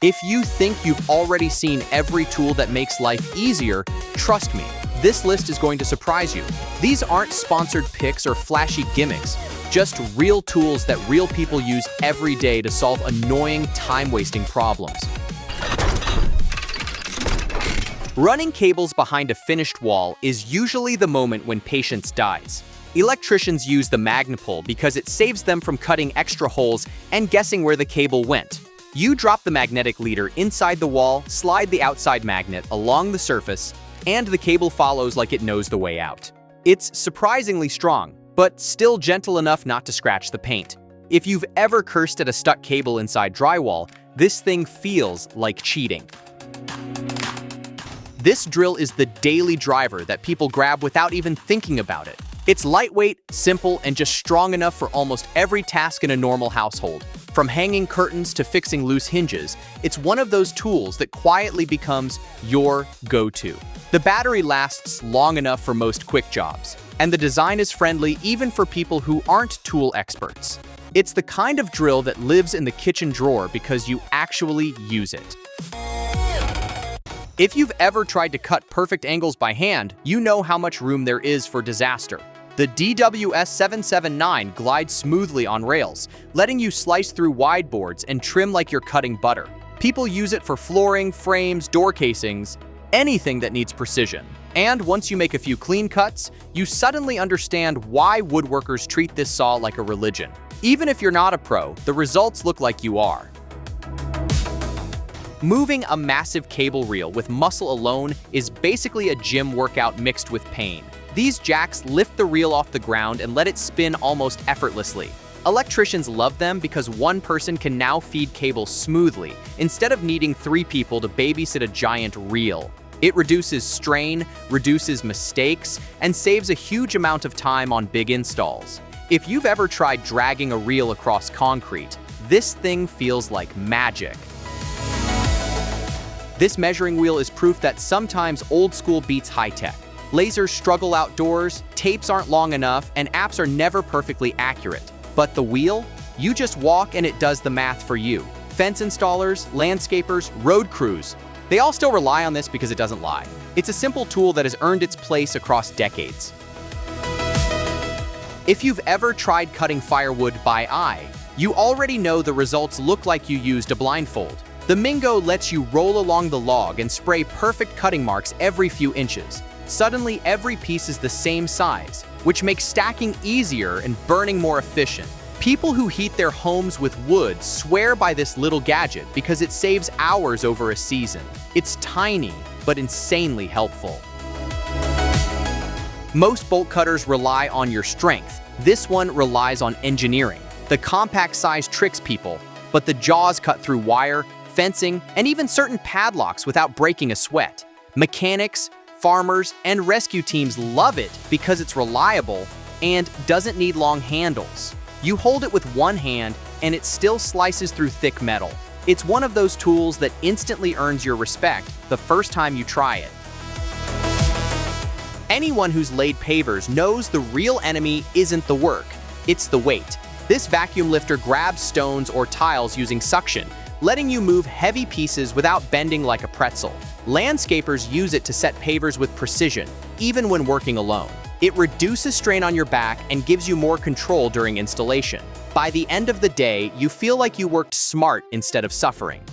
If you think you've already seen every tool that makes life easier, trust me, this list is going to surprise you. These aren't sponsored picks or flashy gimmicks, just real tools that real people use every day to solve annoying, time-wasting problems. Running cables behind a finished wall is usually the moment when patience dies. Electricians use the Magnipole because it saves them from cutting extra holes and guessing where the cable went. You drop the magnetic leader inside the wall, slide the outside magnet along the surface, and the cable follows like it knows the way out. It's surprisingly strong, but still gentle enough not to scratch the paint. If you've ever cursed at a stuck cable inside drywall, this thing feels like cheating. This drill is the daily driver that people grab without even thinking about it. It's lightweight, simple, and just strong enough for almost every task in a normal household. From hanging curtains to fixing loose hinges, it's one of those tools that quietly becomes your go-to. The battery lasts long enough for most quick jobs, and the design is friendly even for people who aren't tool experts. It's the kind of drill that lives in the kitchen drawer because you actually use it. If you've ever tried to cut perfect angles by hand, you know how much room there is for disaster. The DWS-779 glides smoothly on rails, letting you slice through wide boards and trim like you're cutting butter. People use it for flooring, frames, door casings, anything that needs precision. And once you make a few clean cuts, you suddenly understand why woodworkers treat this saw like a religion. Even if you're not a pro, the results look like you are. Moving a massive cable reel with muscle alone is basically a gym workout mixed with pain. These jacks lift the reel off the ground and let it spin almost effortlessly. Electricians love them because one person can now feed cables smoothly, instead of needing 3 people to babysit a giant reel. It reduces strain, reduces mistakes, and saves a huge amount of time on big installs. If you've ever tried dragging a reel across concrete, this thing feels like magic. This measuring wheel is proof that sometimes old school beats high tech. Lasers struggle outdoors, tapes aren't long enough, and apps are never perfectly accurate. But the wheel? You just walk and it does the math for you. Fence installers, landscapers, road crews, they all still rely on this because it doesn't lie. It's a simple tool that has earned its place across decades. If you've ever tried cutting firewood by eye, you already know the results look like you used a blindfold. The Mingo lets you roll along the log and spray perfect cutting marks every few inches. Suddenly, every piece is the same size, which makes stacking easier and burning more efficient. People who heat their homes with wood swear by this little gadget because it saves hours over a season. It's tiny, but insanely helpful. Most bolt cutters rely on your strength. This one relies on engineering. The compact size tricks people, but the jaws cut through wire, fencing, and even certain padlocks without breaking a sweat. Mechanics, farmers, and rescue teams love it because it's reliable and doesn't need long handles. You hold it with one hand and it still slices through thick metal. It's one of those tools that instantly earns your respect the first time you try it. Anyone who's laid pavers knows the real enemy isn't the work, it's the weight. This vacuum lifter grabs stones or tiles using suction, letting you move heavy pieces without bending like a pretzel. Landscapers use it to set pavers with precision, even when working alone. It reduces strain on your back and gives you more control during installation. By the end of the day, you feel like you worked smart instead of suffering.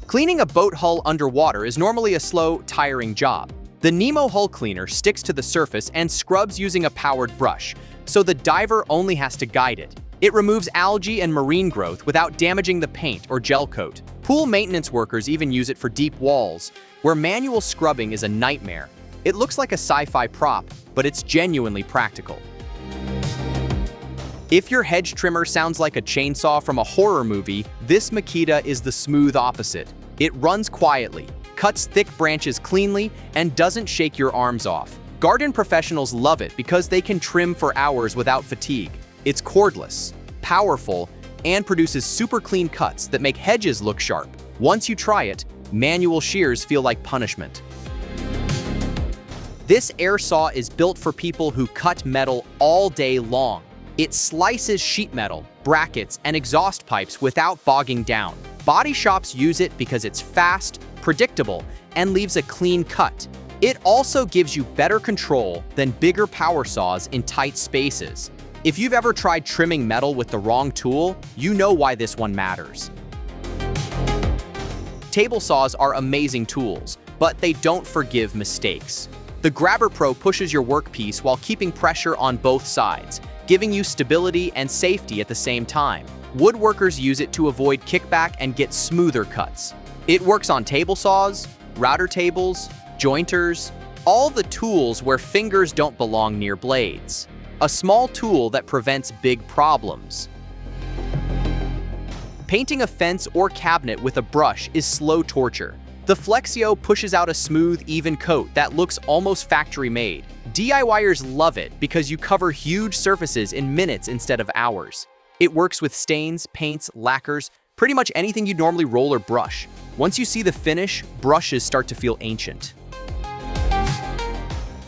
Cleaning a boat hull underwater is normally a slow, tiring job. The Nemo hull cleaner sticks to the surface and scrubs using a powered brush, so the diver only has to guide it. It removes algae and marine growth without damaging the paint or gel coat. Pool maintenance workers even use it for deep walls, where manual scrubbing is a nightmare. It looks like a sci-fi prop, but it's genuinely practical. If your hedge trimmer sounds like a chainsaw from a horror movie, this Makita is the smooth opposite. It runs quietly, cuts thick branches cleanly, and doesn't shake your arms off. Garden professionals love it because they can trim for hours without fatigue. It's cordless, powerful, and produces super clean cuts that make hedges look sharp. Once you try it, manual shears feel like punishment. This air saw is built for people who cut metal all day long. It slices sheet metal, brackets, and exhaust pipes without bogging down. Body shops use it because it's fast, predictable, and leaves a clean cut. It also gives you better control than bigger power saws in tight spaces. If you've ever tried trimming metal with the wrong tool, you know why this one matters. Table saws are amazing tools, but they don't forgive mistakes. The Grabber Pro pushes your workpiece while keeping pressure on both sides, giving you stability and safety at the same time. Woodworkers use it to avoid kickback and get smoother cuts. It works on table saws, router tables, jointers, all the tools where fingers don't belong near blades. A small tool that prevents big problems. Painting a fence or cabinet with a brush is slow torture. The Flexio pushes out a smooth, even coat that looks almost factory-made. DIYers love it because you cover huge surfaces in minutes instead of hours. It works with stains, paints, lacquers, pretty much anything you'd normally roll or brush. Once you see the finish, brushes start to feel ancient.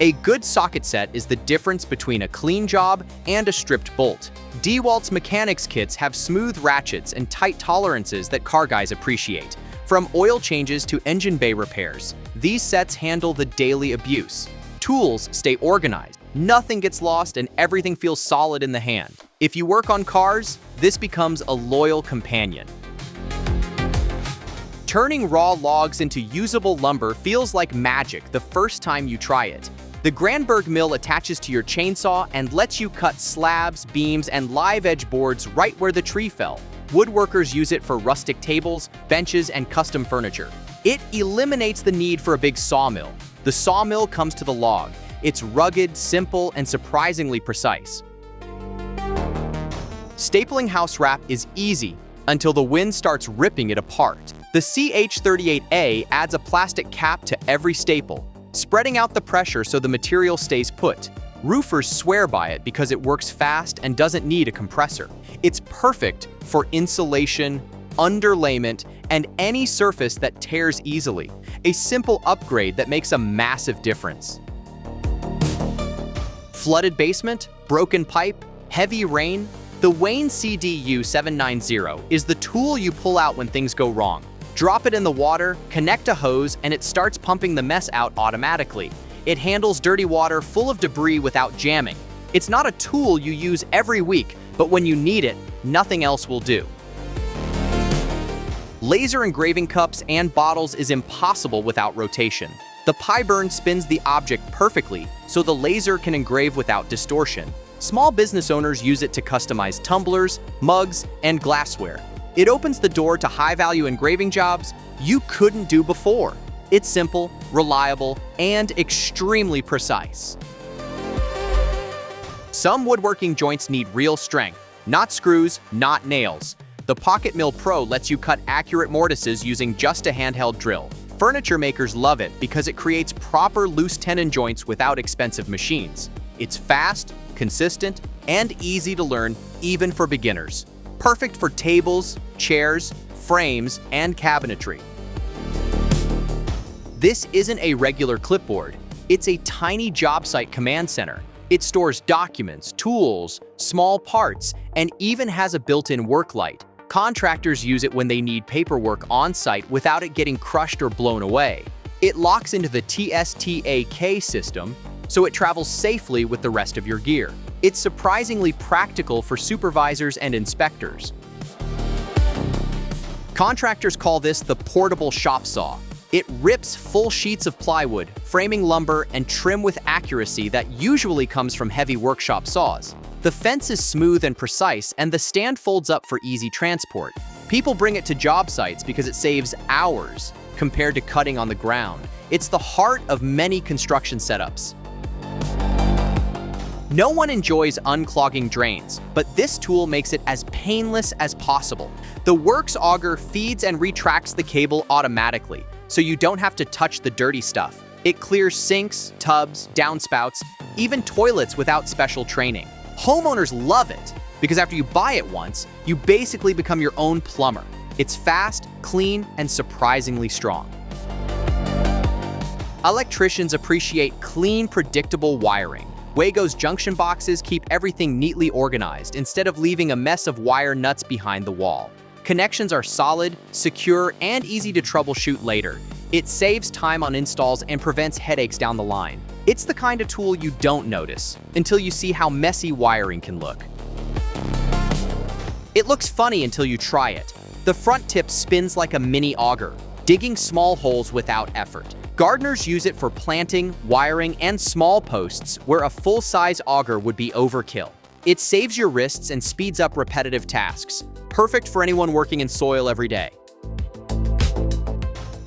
A good socket set is the difference between a clean job and a stripped bolt. DeWalt's mechanics kits have smooth ratchets and tight tolerances that car guys appreciate. From oil changes to engine bay repairs, these sets handle the daily abuse. Tools stay organized, nothing gets lost, and everything feels solid in the hand. If you work on cars, this becomes a loyal companion. Turning raw logs into usable lumber feels like magic the first time you try it. The Granberg mill attaches to your chainsaw and lets you cut slabs, beams, and live edge boards right where the tree fell. Woodworkers use it for rustic tables, benches, and custom furniture. It eliminates the need for a big sawmill. The sawmill comes to the log. It's rugged, simple, and surprisingly precise. Stapling house wrap is easy until the wind starts ripping it apart. The CH38A adds a plastic cap to every staple, spreading out the pressure so the material stays put. Roofers swear by it because it works fast and doesn't need a compressor. It's perfect for insulation, underlayment, and any surface that tears easily. A simple upgrade that makes a massive difference. Flooded basement, broken pipe, heavy rain? The Wayne CDU 790 is the tool you pull out when things go wrong. Drop it in the water, connect a hose, and it starts pumping the mess out automatically. It handles dirty water full of debris without jamming. It's not a tool you use every week, but when you need it, nothing else will do. Laser engraving cups and bottles is impossible without rotation. The Pyburn spins the object perfectly, so the laser can engrave without distortion. Small business owners use it to customize tumblers, mugs, and glassware. It opens the door to high-value engraving jobs you couldn't do before. It's simple, reliable, and extremely precise. Some woodworking joints need real strength, not screws, not nails. The Pocket Mill Pro lets you cut accurate mortises using just a handheld drill. Furniture makers love it because it creates proper loose tenon joints without expensive machines. It's fast, consistent, and easy to learn, even for beginners. Perfect for tables, chairs, frames, and cabinetry. This isn't a regular clipboard. It's a tiny job site command center. It stores documents, tools, small parts, and even has a built-in work light. Contractors use it when they need paperwork on-site without it getting crushed or blown away. It locks into the TSTAK system, so it travels safely with the rest of your gear. It's surprisingly practical for supervisors and inspectors. Contractors call this the portable shop saw. It rips full sheets of plywood, framing lumber, and trim with accuracy that usually comes from heavy workshop saws. The fence is smooth and precise, and the stand folds up for easy transport. People bring it to job sites because it saves hours compared to cutting on the ground. It's the heart of many construction setups. No one enjoys unclogging drains, but this tool makes it as painless as possible. The Works auger feeds and retracts the cable automatically, so you don't have to touch the dirty stuff. It clears sinks, tubs, downspouts, even toilets without special training. Homeowners love it because after you buy it once, you basically become your own plumber. It's fast, clean, and surprisingly strong. Electricians appreciate clean, predictable wiring. Wago's junction boxes keep everything neatly organized instead of leaving a mess of wire nuts behind the wall. Connections are solid, secure, and easy to troubleshoot later. It saves time on installs and prevents headaches down the line. It's the kind of tool you don't notice until you see how messy wiring can look. It looks funny until you try it. The front tip spins like a mini auger, digging small holes without effort. Gardeners use it for planting, wiring, and small posts where a full-size auger would be overkill. It saves your wrists and speeds up repetitive tasks. Perfect for anyone working in soil every day.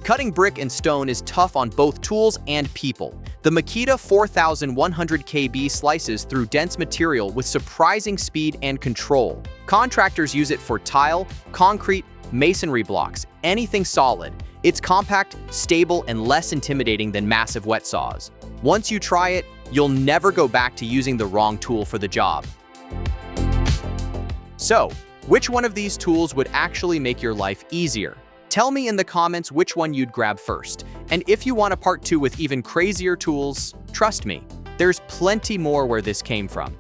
Cutting brick and stone is tough on both tools and people. The Makita 4100 KB slices through dense material with surprising speed and control. Contractors use it for tile, concrete, masonry blocks, anything solid. It's compact, stable, and less intimidating than massive wet saws. Once you try it, you'll never go back to using the wrong tool for the job. So, which one of these tools would actually make your life easier? Tell me in the comments which one you'd grab first. And if you want a part 2 with even crazier tools, trust me, there's plenty more where this came from.